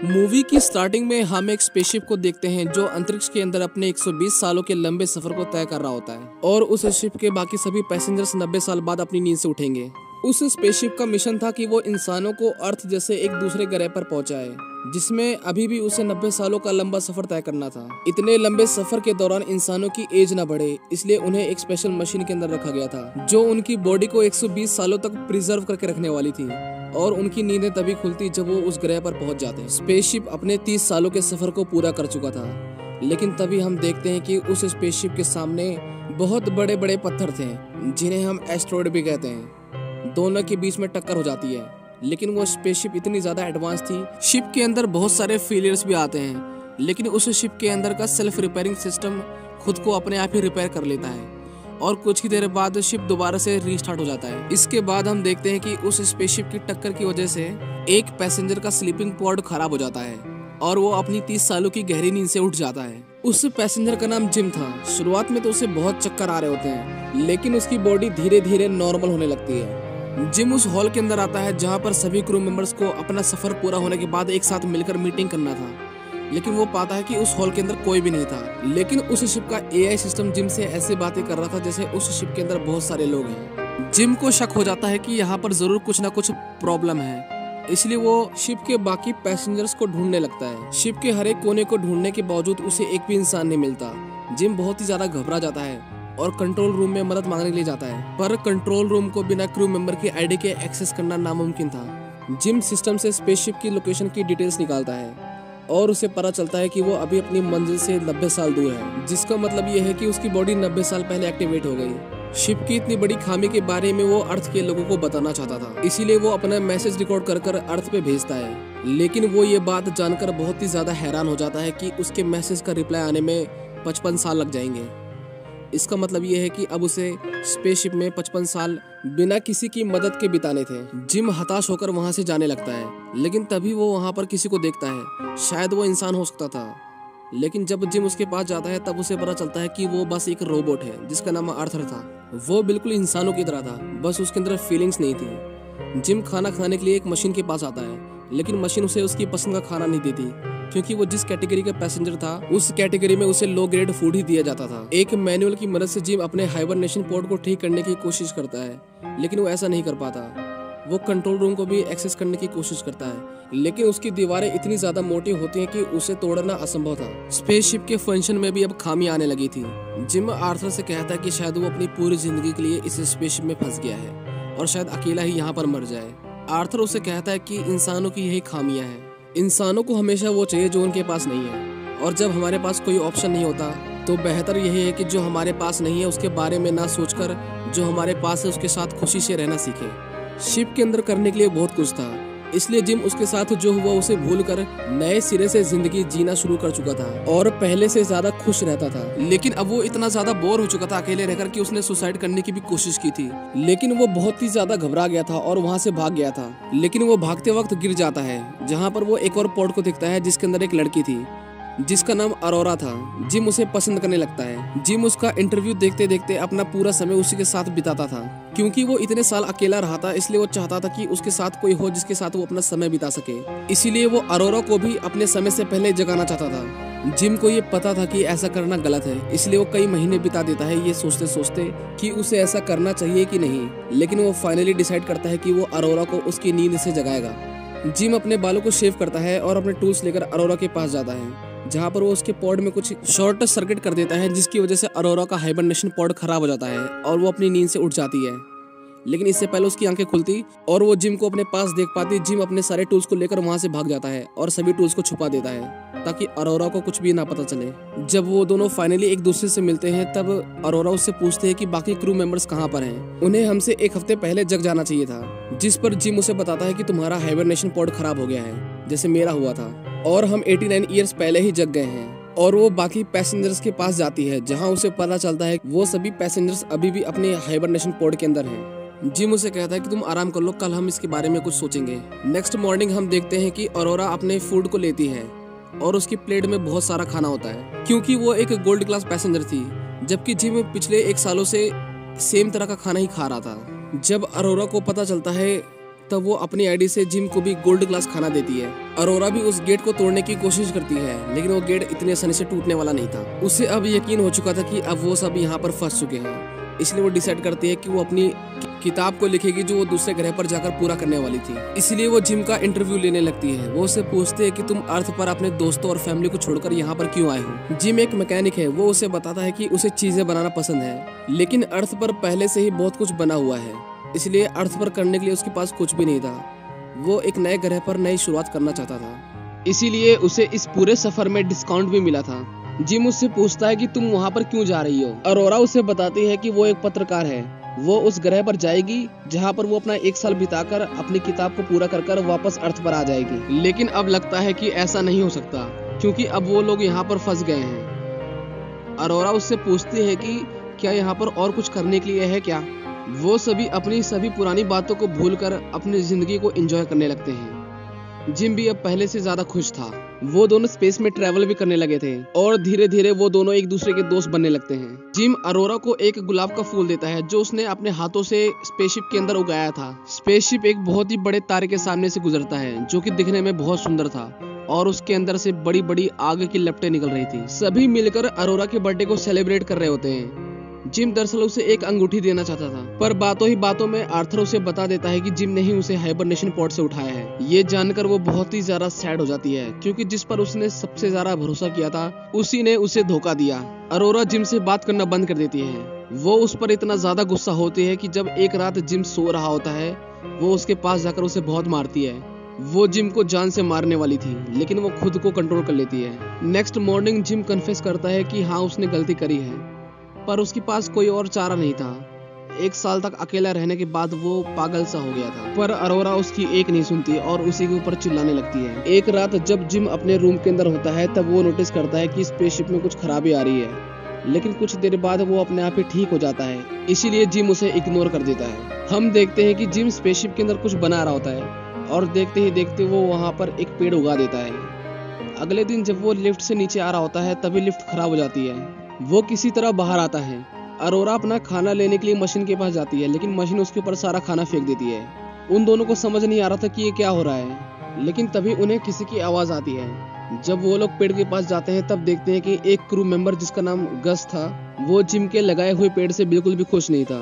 Movie की starting में हम एक स्पेसशिप को देखते हैं जो अंतरिक्ष के अंदर अपने 120 सालों के लंबे सफर को तय कर रहा होता है और उस शिप के बाकी सभी पैसेंजर्स 90 साल बाद अपनी नींद से उठेंगे। उस स्पेसशिप का मिशन था कि वो इंसानों को अर्थ जैसे एक दूसरे ग्रह पर पहुंचाए, जिसमें अभी भी उसे 90 सालों का लंबा सफर तय करना था। इतने लंबे सफर के दौरान इंसानों की एज न बढ़े, इसलिए उन्हें एक स्पेशल मशीन के अंदर रखा गया था जो उनकी बॉडी को 120 सालों तक प्रिजर्व करके रखने वाली थी और उनकी नींदें तभी खुलती जब वो उस ग्रह पर पहुंच जाते। स्पेसशिप अपने 30 सालों के सफर को पूरा कर चुका था, लेकिन तभी हम देखते हैं कि उस स्पेसशिप के सामने बहुत बड़े बड़े पत्थर थे जिन्हें हम एस्टेरॉयड भी कहते हैं। दोनों के बीच में टक्कर हो जाती है, लेकिन वो स्पेसशिप इतनी ज्यादा एडवांस थी। शिप के अंदर बहुत सारे फेलियर्स भी आते हैं, लेकिन उस शिप के अंदर का सेल्फ रिपेयरिंग सिस्टम खुद को अपने आप ही रिपेयर कर लेता है और कुछ ही देर बाद शिप दोबारा से रीस्टार्ट हो जाता है। इसके बाद हम देखते हैं कि उस स्पेसशिप की टक्कर की वजह से एक पैसेंजर का स्लीपिंग पॉड खराब हो जाता है और वो अपनी 30 सालों की गहरी नींद से उठ जाता है। उस पैसेंजर का नाम जिम था। शुरुआत में तो उसे बहुत चक्कर आ रहे होते हैं, लेकिन उसकी बॉडी धीरे धीरे नॉर्मल होने लगती है। जिम उस हॉल के अंदर आता है जहाँ पर सभी क्रू मेंबर्स को अपना सफर पूरा होने के बाद एक साथ मिलकर मीटिंग करना था, लेकिन वो पाता है कि उस हॉल के अंदर कोई भी नहीं था। लेकिन उस शिप का एआई सिस्टम जिम से ऐसे बातें कर रहा था जैसे उस शिप के अंदर बहुत सारे लोग हैं। जिम को शक हो जाता है कि यहाँ पर जरूर कुछ ना कुछ प्रॉब्लम है, इसलिए वो शिप के बाकी पैसेंजर्स को ढूंढने लगता है। शिप के हर एक कोने को ढूंढने के बावजूद उसे एक भी इंसान नहीं मिलता। जिम बहुत ही ज्यादा घबरा जाता है और कंट्रोल रूम में मदद मांगने के लिए जाता है, पर कंट्रोल रूम को बिना क्रू मेंबर की आईडी के एक्सेस करना नामुमकिन था। जिम सिस्टम से स्पेसशिप की लोकेशन की डिटेल्स निकालता है और उसे पता चलता है कि वो अभी अपनी मंजिल से 90 साल दूर है, जिसका मतलब ये है कि उसकी बॉडी 90 साल पहले एक्टिवेट हो गई। शिप की इतनी बड़ी खामी के बारे में वो अर्थ के लोगों को बताना चाहता था, इसीलिए वो अपना मैसेज रिकॉर्ड कर अर्थ पे भेजता है। लेकिन वो ये बात जानकर बहुत ही ज्यादा हैरान हो जाता है कि उसके मैसेज का रिप्लाई आने में 55 साल लग जाएंगे। इसका मतलब ये है कि अब उसे स्पेसशिप में 55 साल बिना किसी की मदद के बिताने थे। जिम हताश होकर वहां से जाने लगता है, लेकिन तभी वो वहां पर किसी को देखता है। शायद वो इंसान हो सकता था, लेकिन जब जिम उसके पास जाता है तब उसे पता चलता है कि वो बस एक रोबोट है जिसका नाम आर्थर था। वो बिल्कुल इंसानों की तरह था, बस उसके अंदर फीलिंग्स नहीं थी। जिम खाना खाने के लिए एक मशीन के पास आता है, लेकिन मशीन उसे उसकी पसंद का खाना नहीं देती, क्योंकि वो जिस कैटेगरी का पैसेंजर था उस कैटेगरी में उसे लो ग्रेड फूड ही दिया जाता था। एक मैनुअल की मदद से जिम अपने हाइबरनेशन पोर्ट को ठीक करने की कोशिश करता है, लेकिन वो ऐसा नहीं कर पाता। वो कंट्रोल रूम को भी एक्सेस करने की कोशिश करता है, लेकिन उसकी दीवारें इतनी ज्यादा मोटी होती हैं कि उसे तोड़ना असंभव था। स्पेसशिप के फंक्शन में भी अब खामी आने लगी थी। जिम आर्थर से कहता है कि शायद वो अपनी पूरी जिंदगी के लिए इस स्पेसशिप में फंस गया है और शायद अकेला ही यहाँ पर मर जाए। आर्थर उसे कहता है कि इंसानों की यही खामियां हैं। इंसानों को हमेशा वो चाहिए जो उनके पास नहीं है, और जब हमारे पास कोई ऑप्शन नहीं होता तो बेहतर यही है कि जो हमारे पास नहीं है उसके बारे में ना सोचकर जो हमारे पास है उसके साथ खुशी से रहना सीखे। शिप के अंदर करने के लिए बहुत कुछ था, इसलिए जिम उसके साथ जो हुआ उसे भूलकर नए सिरे से जिंदगी जीना शुरू कर चुका था और पहले से ज्यादा खुश रहता था। लेकिन अब वो इतना ज्यादा बोर हो चुका था अकेले रहकर कि उसने सुसाइड करने की भी कोशिश की थी, लेकिन वो बहुत ही ज्यादा घबरा गया था और वहाँ से भाग गया था। लेकिन वो भागते वक्त गिर जाता है, जहाँ पर वो एक और पॉड को दिखता है जिसके अंदर एक लड़की थी जिसका नाम अरोरा था। जिम उसे पसंद करने लगता है। जिम उसका इंटरव्यू देखते देखते अपना पूरा समय उसी के साथ बिताता था, क्योंकि वो इतने साल अकेला रहा था, इसलिए वो चाहता था कि उसके साथ कोई हो जिसके साथ वो अपना समय बिता सके। इसीलिए वो अरोरा को भी अपने समय से पहले जगाना चाहता था। जिम को ये पता था कि ऐसा करना गलत है, इसलिए वो कई महीने बिता देता है ये सोचते सोचते कि उसे ऐसा करना चाहिए कि नहीं। लेकिन वो फाइनली डिसाइड करता है कि वो अरोरा को उसकी नींद से जगाएगा। जिम अपने बालों को शेव करता है और अपने टूल्स लेकर अरोरा के पास जाता है, जहाँ पर वो उसके पॉड में कुछ शॉर्ट सर्किट कर देता है, जिसकी वजह से अरोरा का हाइबरनेशन पॉड खराब हो जाता है और वो अपनी नींद से उठ जाती है। लेकिन इससे पहले उसकी आंखें खुलती और वो जिम को अपने पास देख पाती। जिम अपने सारे टूल्स को लेकर वहां से भाग जाता है और सभी टूल्स को छुपा देता है ताकि अरोरा को कुछ भी ना पता चले। जब वो दोनों फाइनली एक दूसरे से मिलते हैं तब अरोरा उससे पूछते हैं कि बाकी क्रू मेंबर्स कहाँ पर हैं। उन्हें हमसे एक हफ्ते पहले जग जाना चाहिए था, जिस पर जिम उसे बताता है कि तुम्हारा हाइबरनेशन पॉड खराब हो गया है जैसे मेरा हुआ था, और हम 89 ईयर्स पहले ही जग गए हैं। और वो बाकी पैसेंजर्स के पास जाती है, जहाँ उसे पता चलता है वो सभी पैसेंजर्स अभी भी अपने हाइबरनेशन पॉड के अंदर हैं। जिम उसे कहता है कि तुम आराम कर लो, कल हम इसके बारे में कुछ सोचेंगे। नेक्स्ट मॉर्निंग हम देखते हैं कि अरोरा अपने फूड को लेती है और उसकी प्लेट में बहुत सारा खाना होता है, क्योंकि वो एक गोल्ड क्लास पैसेंजर थी, जबकि जिम पिछले 1 सालों से सेम तरह का खाना ही खा रहा था। जब अरोरा को पता चलता है तब वो अपनी आईडी से जिम को भी गोल्ड क्लास खाना देती है। अरोरा भी उस गेट को तोड़ने की कोशिश करती है, लेकिन वो गेट इतने आसानी से टूटने वाला नहीं था। उसे अब यकीन हो चुका था कि अब वो सब यहाँ पर फंस चुके हैं, इसलिए वो डिसाइड करती है कि वो अपनी किताब को लिखेगी जो वो दूसरे ग्रह पर जाकर पूरा करने वाली थी। इसलिए वो जिम का इंटरव्यू लेने लगती है। वो उससे पूछते है कि तुम अर्थ पर अपने दोस्तों और फैमिली को छोड़कर यहाँ पर क्यों आए हो। जिम एक मैकेनिक है। वो उसे बताता है कि उसे चीजें बनाना पसंद है, लेकिन अर्थ पर पहले से ही बहुत कुछ बना हुआ है, इसलिए अर्थ पर करने के लिए उसके पास कुछ भी नहीं था। वो एक नए ग्रह पर नई शुरुआत करना चाहता था, इसीलिए उसे इस पूरे सफर में डिस्काउंट भी मिला था। जिम उससे पूछता है कि तुम वहाँ पर क्यों जा रही हो। अरोरा उसे बताती है कि वो एक पत्रकार है। वो उस ग्रह पर जाएगी जहाँ पर वो अपना 1 साल बिताकर अपनी किताब को पूरा कर वापस अर्थ पर आ जाएगी। लेकिन अब लगता है कि ऐसा नहीं हो सकता, क्योंकि अब वो लोग यहाँ पर फंस गए हैं। अरोरा उससे पूछती है कि क्या यहाँ पर और कुछ करने के लिए है क्या। वो अपनी सभी पुरानी बातों को भूलकर अपनी जिंदगी को एंजॉय करने लगते हैं। जिम भी अब पहले से ज्यादा खुश था। वो दोनों स्पेस में ट्रैवल भी करने लगे थे और धीरे धीरे वो दोनों एक दूसरे के दोस्त बनने लगते हैं। जिम अरोरा को एक गुलाब का फूल देता है जो उसने अपने हाथों से स्पेसशिप के अंदर उगाया था। स्पेसशिप एक बहुत ही बड़े तारे के सामने से गुजरता है जो कि दिखने में बहुत सुंदर था और उसके अंदर से बड़ी बड़ी आग की लपटें निकल रही थी। सभी मिलकर अरोरा के बर्थडे को सेलिब्रेट कर रहे होते हैं। जिम दरअसल उसे एक अंगूठी देना चाहता था, पर बातों ही बातों में आर्थर उसे बता देता है कि जिम ने ही उसे हाइबरनेशन पॉड से उठाया है। ये जानकर वो बहुत ही ज्यादा सैड हो जाती है, क्योंकि जिस पर उसने सबसे ज्यादा भरोसा किया था उसी ने उसे धोखा दिया। अरोरा जिम से बात करना बंद कर देती है। वो उस पर इतना ज्यादा गुस्सा होती है कि जब एक रात जिम सो रहा होता है वो उसके पास जाकर उसे बहुत मारती है। वो जिम को जान से मारने वाली थी, लेकिन वो खुद को कंट्रोल कर लेती है। नेक्स्ट मॉर्निंग जिम कन्फेस करता है कि हाँ उसने गलती करी है, पर उसके पास कोई और चारा नहीं था। 1 साल तक अकेला रहने के बाद वो पागल सा हो गया था, पर अरोरा उसकी एक नहीं सुनती और उसी के ऊपर चिल्लाने लगती है। एक रात जब जिम अपने रूम के अंदर होता है तब वो नोटिस करता है कि स्पेसशिप में कुछ खराबी आ रही है, लेकिन कुछ देर बाद वो अपने आप ही ठीक हो जाता है, इसीलिए जिम उसे इग्नोर कर देता है। हम देखते हैं कि जिम स्पेसशिप के अंदर कुछ बना रहा होता है और देखते ही देखते वो वहाँ पर एक पेड़ उगा देता है। अगले दिन जब वो लिफ्ट से नीचे आ रहा होता है तभी लिफ्ट खराब हो जाती है। वो किसी तरह बाहर आता है। अरोरा अपना खाना लेने के लिए मशीन के पास जाती है, लेकिन मशीन उसके ऊपर सारा खाना फेंक देती है। उन दोनों को समझ नहीं आ रहा था कि ये क्या हो रहा है, लेकिन तभी उन्हें किसी की आवाज आती है। जब वो लोग पेड़ के पास जाते हैं तब देखते हैं कि एक क्रू मेंबर जिसका नाम गस था वो जिम के लगाए हुए पेड़ से बिल्कुल भी खुश नहीं था।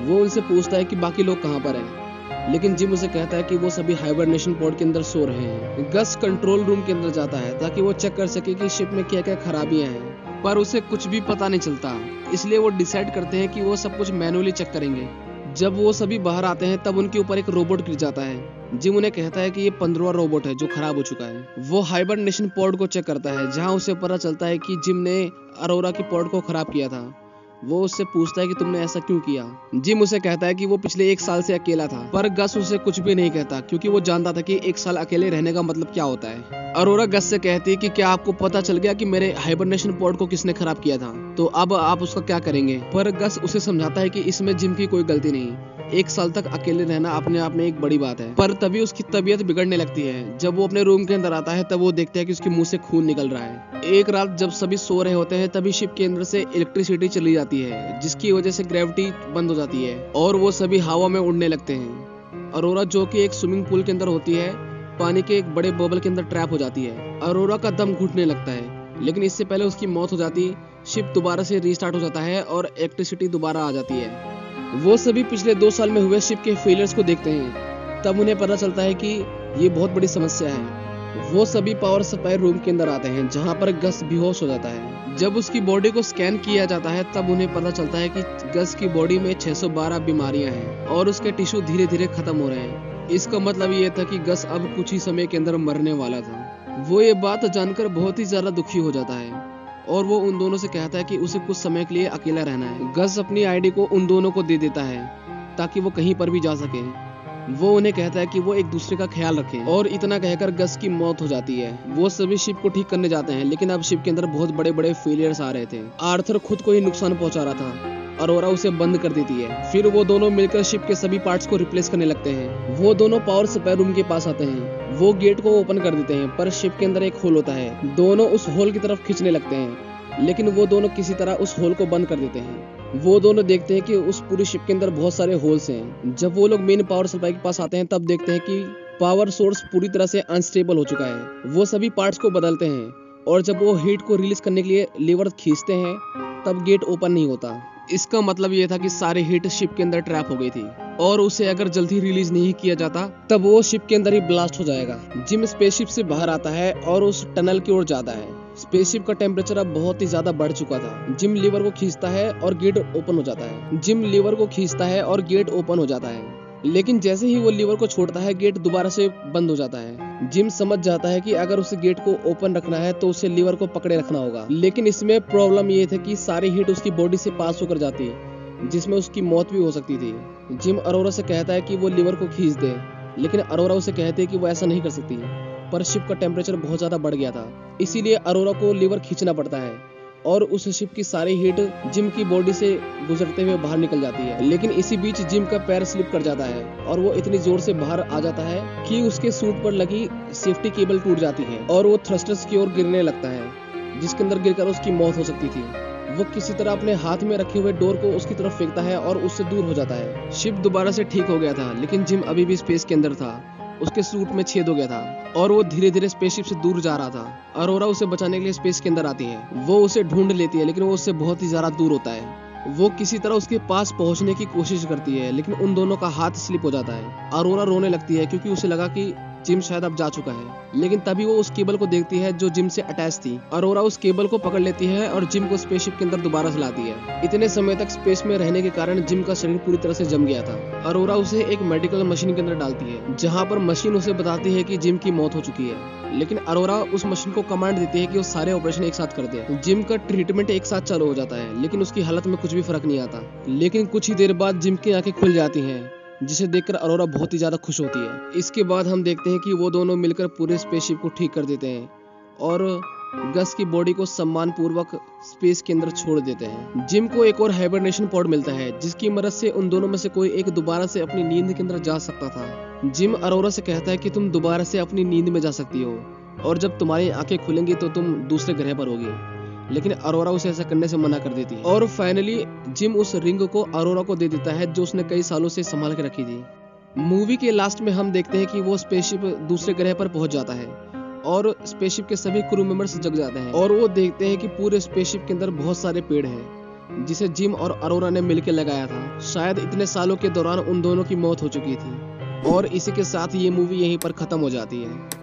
वो उनसे पूछता है कि बाकी लोग कहाँ पर हैं, लेकिन जिम उसे कहता है कि वो सभी हाइबरनेशन पॉड के अंदर सो रहे हैं। गस कंट्रोल रूम के अंदर जाता है ताकि वो चेक कर सके कि शिप में क्या क्या खराबियां हैं, पर उसे कुछ भी पता नहीं चलता, इसलिए वो डिसाइड करते हैं कि वो सब कुछ मैनुअली चेक करेंगे। जब वो सभी बाहर आते हैं तब उनके ऊपर एक रोबोट गिर जाता है। जिम उन्हें कहता है कि ये 15वां रोबोट है जो खराब हो चुका है। वो हाइबरनेशन पॉड को चेक करता है, जहां उसे पता चलता है कि जिम ने अरोरा की पॉड को खराब किया था। वो उससे पूछता है कि तुमने ऐसा क्यों किया। जिम उसे कहता है कि वो पिछले 1 साल से अकेला था, पर गस उसे कुछ भी नहीं कहता, क्योंकि वो जानता था कि 1 साल अकेले रहने का मतलब क्या होता है। अरोरा गस से कहती है कि क्या आपको पता चल गया कि मेरे हाइबरनेशन पॉड को किसने खराब किया था, तो अब आप उसका क्या करेंगे। पर गस उसे समझाता है कि इसमें जिम की कोई गलती नहीं, 1 साल तक अकेले रहना अपने आप में एक बड़ी बात है। पर तभी उसकी तबीयत बिगड़ने लगती है। जब वो अपने रूम के अंदर आता है तब वो देखता है कि उसके मुंह से खून निकल रहा है। एक रात जब सभी सो रहे होते हैं तभी शिप के अंदर से इलेक्ट्रिसिटी चली जाती है, जिसकी वजह से ग्रेविटी बंद हो जाती है और वो सभी हवा में उड़ने लगते हैं। अरोरा जो कि एक स्विमिंग पूल के अंदर होती है, पानी के एक बड़े बबल के अंदर ट्रैप हो जाती है। अरोरा का दम घुटने लगता है, लेकिन इससे पहले उसकी मौत हो जाती। शिप दोबारा से रीस्टार्ट हो जाता है और इलेक्ट्रिसिटी दोबारा आ जाती है। वो सभी पिछले 2 साल में हुए शिप के फेलियर्स को देखते हैं, तब उन्हें पता चलता है कि ये बहुत बड़ी समस्या है। वो सभी पावर सप्लाई रूम के अंदर आते हैं, जहां पर गस बेहोश हो जाता है। जब उसकी बॉडी को स्कैन किया जाता है तब उन्हें पता चलता है कि गस की बॉडी में 612 बीमारियां हैं और उसके टिश्यू धीरे धीरे खत्म हो रहे हैं। इसका मतलब ये था कि गस अब कुछ ही समय के अंदर मरने वाला था। वो ये बात जानकर बहुत ही ज्यादा दुखी हो जाता है और वो उन दोनों से कहता है कि उसे कुछ समय के लिए अकेला रहना है। गस अपनी आईडी को उन दोनों को दे देता है ताकि वो कहीं पर भी जा सके। वो उन्हें कहता है कि वो एक दूसरे का ख्याल रखें, और इतना कहकर गस की मौत हो जाती है। वो सभी शिप को ठीक करने जाते हैं, लेकिन अब शिप के अंदर बहुत बड़े बड़े फेलियर्स आ रहे थे। आर्थर खुद को ही नुकसान पहुंचा रहा था। अरोरा उसे बंद कर देती है। फिर वो दोनों मिलकर शिप के सभी पार्ट्स को रिप्लेस करने लगते हैं। वो दोनों पावर सप्लाई रूम के पास आते हैं। वो गेट को ओपन कर देते हैं, पर शिप के अंदर एक होल होता है। दोनों उस होल की तरफ खींचने लगते हैं, लेकिन वो दोनों किसी तरह उस होल को बंद कर देते हैं। वो दोनों देखते हैं कि उस पूरी शिप के अंदर बहुत सारे होल्स हैं। जब वो लोग मेन पावर सप्लाई के पास आते हैं तब देखते हैं कि पावर सोर्स पूरी तरह से अनस्टेबल हो चुका है। वो सभी पार्ट्स को बदलते हैं और जब वो हीट को रिलीज करने के लिए लीवर खींचते हैं तब गेट ओपन नहीं होता। इसका मतलब ये था कि सारी हीट शिप के अंदर ट्रैप हो गई थी और उसे अगर जल्दी रिलीज नहीं किया जाता तब वो शिप के अंदर ही ब्लास्ट हो जाएगा। जिम स्पेसशिप से बाहर आता है और उस टनल की ओर जाता है। स्पेसशिप का टेम्परेचर अब बहुत ही ज्यादा बढ़ चुका था। जिम लीवर को खींचता है और गेट ओपन हो जाता है। जिम लीवर को खींचता है और गेट ओपन हो जाता है, लेकिन जैसे ही वो लीवर को छोड़ता है गेट दोबारा से बंद हो जाता है। जिम समझ जाता है कि अगर उसे गेट को ओपन रखना है तो उसे लीवर को पकड़े रखना होगा, लेकिन इसमें प्रॉब्लम ये थी कि सारी हीट उसकी बॉडी से पास होकर जाती है जिसमें उसकी मौत भी हो सकती थी। जिम अरोरा से कहता है कि वो लीवर को खींच दे, लेकिन अरोरा उसे कहते है कि वो ऐसा नहीं कर सकती, पर शिप का टेम्परेचर बहुत ज्यादा बढ़ गया था, इसीलिए अरोरा को लीवर खींचना पड़ता है और उस शिप की सारी हीट जिम की बॉडी से गुजरते हुए बाहर निकल जाती है। लेकिन इसी बीच जिम का पैर स्लिप कर जाता है और वो इतनी जोर से बाहर आ जाता है कि उसके सूट पर लगी सेफ्टी केबल टूट जाती है और वो थ्रस्टर्स की ओर गिरने लगता है, जिसके अंदर गिरकर उसकी मौत हो सकती थी। वो किसी तरह अपने हाथ में रखे हुए डोर को उसकी तरफ फेंकता है और उससे दूर हो जाता है। शिप दोबारा से ठीक हो गया था, लेकिन जिम अभी भी स्पेस के अंदर था। उसके सूट में छेद हो गया था और वो धीरे धीरे स्पेसशिप से दूर जा रहा था। अरोरा उसे बचाने के लिए स्पेस के अंदर आती है। वो उसे ढूंढ लेती है, लेकिन वो उससे बहुत ही ज्यादा दूर होता है। वो किसी तरह उसके पास पहुंचने की कोशिश करती है, लेकिन उन दोनों का हाथ स्लिप हो जाता है। अरोरा रोने लगती है क्योंकि उसे लगा कि जिम शायद अब जा चुका है, लेकिन तभी वो उस केबल को देखती है जो जिम से अटैच थी। अरोरा उस केबल को पकड़ लेती है और जिम को स्पेसशिप के अंदर दोबारा से लाती है। इतने समय तक स्पेस में रहने के कारण जिम का शरीर पूरी तरह से जम गया था। अरोरा उसे एक मेडिकल मशीन के अंदर डालती है, जहाँ पर मशीन उसे बताती है कि जिम की मौत हो चुकी है, लेकिन अरोरा उस मशीन को कमांड देती है कि वो सारे ऑपरेशन एक साथ कर दे। जिम का ट्रीटमेंट एक साथ चालू हो जाता है, लेकिन उसकी हालत में कुछ भी फर्क नहीं आता। लेकिन कुछ ही देर बाद जिम की आंखें खुल जाती हैं, जिसे देखकर अरोरा बहुत ही ज्यादा खुश होती है। इसके बाद हम देखते हैं कि वो दोनों मिलकर पूरे स्पेसशिप को ठीक कर देते हैं और गस की बॉडी को सम्मान पूर्वक स्पेस के अंदर छोड़ देते हैं। जिम को एक और हाइबरनेशन पॉड मिलता है, जिसकी मदद से उन दोनों में से कोई एक दोबारा से अपनी नींद के अंदर जा सकता था। जिम अरोरा से कहता है कि तुम दोबारा से अपनी नींद में जा सकती हो और जब तुम्हारी आंखें खुलेंगी तो तुम दूसरे ग्रह पर होगी, लेकिन अरोरा उसे ऐसा करने से मना कर देती है। और फाइनली जिम उस रिंग को अरोरा को दे देता है जो उसने कई सालों से संभाल के रखी थी। मूवी के लास्ट में हम देखते हैं कि वो स्पेसशिप दूसरे ग्रह पर पहुंच जाता है और स्पेसशिप के सभी क्रू मेंबर्स जग जाते हैं और वो देखते हैं कि पूरे स्पेसशिप के अंदर बहुत सारे पेड़ हैं जिसे जिम और अरोरा ने मिलकर लगाया था। शायद इतने सालों के दौरान उन दोनों की मौत हो चुकी थी और इसी के साथ ये मूवी यहीं पर खत्म हो जाती है।